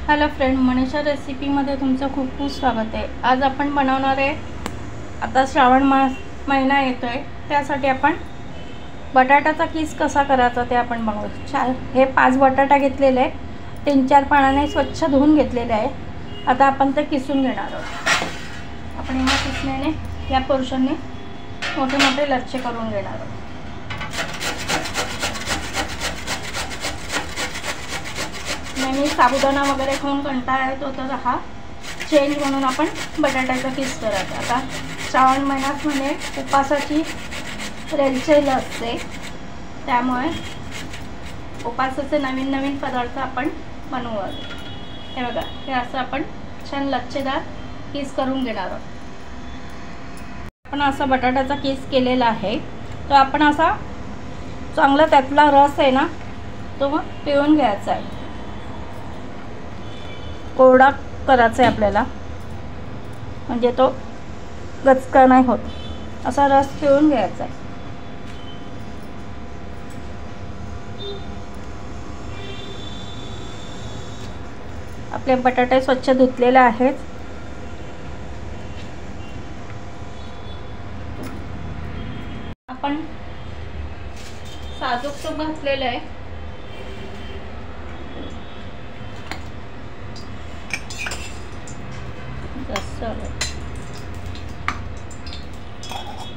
Hello friend, Manisha रेसिपीमध्ये तुमचं खूप खूप स्वागत आहे। आज आपण बनवणार आहे, आता श्रावण महिना येतो आहे, त्यासाठी आपण बटाट्याचा किस कसा करायचा ते आपण बघू। हे 5 बटाटा घेतलेले आहे, 3-4 पाण्याने स्वच्छ धुवून घेतलेले आहे। आता आपण ते किसून घेणार आहोत। आपण या किसण्याने या पोर्शनने मोठे मोठे लच्छे करून घेणार आहोत। मी साबुदाणा वगैरे खाऊन कंटाळा येतो, तर हा चेंज म्हणून आपण बटाट्याचा किस करायचा। आता श्रावण महिन्यात म्हणजे उपासाची रेलचेल असते, त्यामुळे उपासाचे नवीन नवीन पदार्थ आपण बनवू। हे बघा, हे असं आपण छान लच्छेदार किस करून घेणार आहोत। आपण असा बटाट्याचा किस केलेला आहे, तो आपण असा चांगला त्यातला रस आहे ना, तो मग पिळून घ्यायचा आहे। कोरडा करायचा आहे आपल्याला, म्हणजे तो गचका नाही होत, असा रस पिळून घ्यायचा आहे। आपले बटाटे स्वच्छ धुतलेले आहेत। आपण साजूक तूप घातलेलं आहे।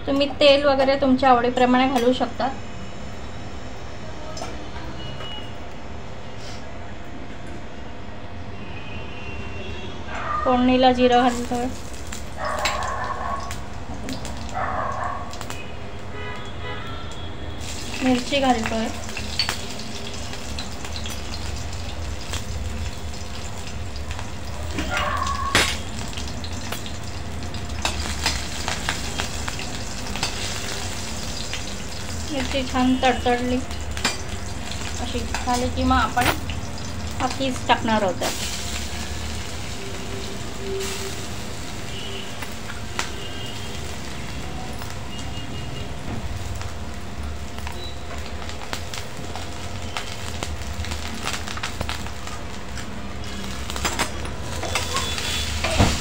तुम्ही तेल वगैरे तुमच्या आवडीप्रमाणे घालू शकता। फोडणीला जिरं घालतोय, मिरची घालतोय, मिरची छान तडतडली अशी झाली की मग आपण हा किस टाकणार आहोत।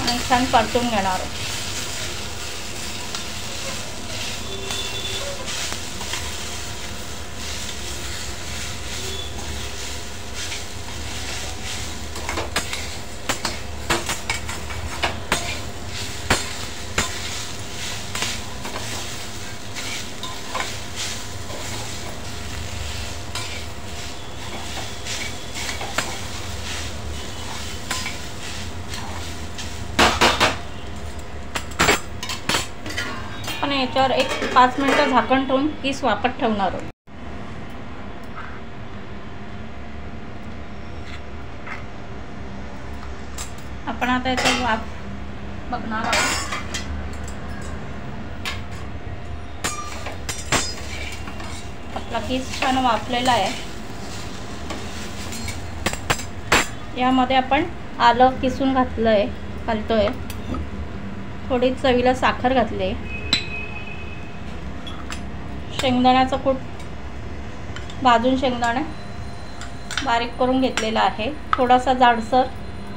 आणि छान परतून घेणार आहोत। आपण याच्यावर एक 5 मिनिटं झाकण ठेवून किस वाफत ठेवणार आहोत। आपण आता याचा वाफ बघणार आहोत। आपला किस छान वाफलेला आहे। यामध्ये आपण आलं किसून घालतोय, थोडी चवीला साखर घातली आहे, शेंगदाण्याचा कूट भाजून शेंगदाणे बारीक करून घेतलेला आहे, थोडासा जाडसर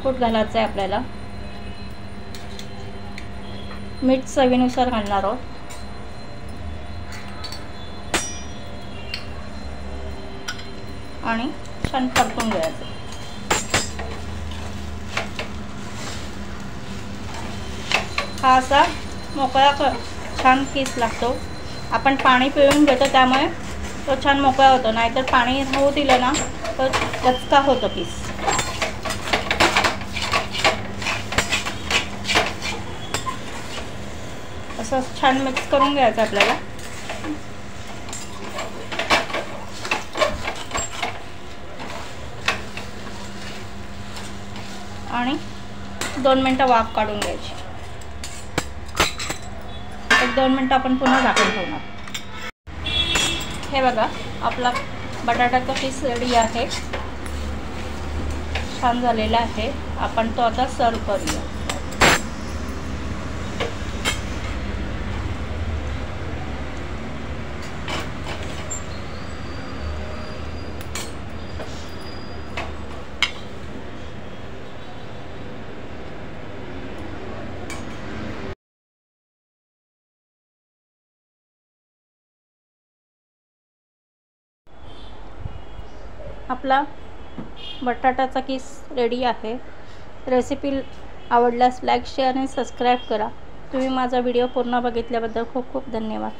कूट घालायचा आहे आपल्याला, मीठ चवीनुसार घालणार आहोत, आणि छान परतून घ्यायचं। हा असा मोकळा छान किस लागतो। आपण पाणी पिळून घेतो, त्यामुळे तो छान मोकळा होतो, नाहीतर पाणी राहू दिलं ना तर गचका होतो किस। असं छान मिक्स करून घ्यायचं आपल्याला। आणि 2 मिनिटं वाफ काढून घ्यायची। 1-2 मिनिटं आपण पुन्हा झाकण ठेवणार। हे बघा, आपला बटाट्याचा किस रेडी आहे, छान झालेला आहे। आपण तो आता सर्व करूया। आपला बटाट्याचा किस रेडी आहे। रेसिपी आवडल्यास लाईक शेअर आणि सबस्क्राईब करा। तुम्ही माझा व्हिडिओ पूर्ण बघितल्याबद्दल खूप खूप धन्यवाद।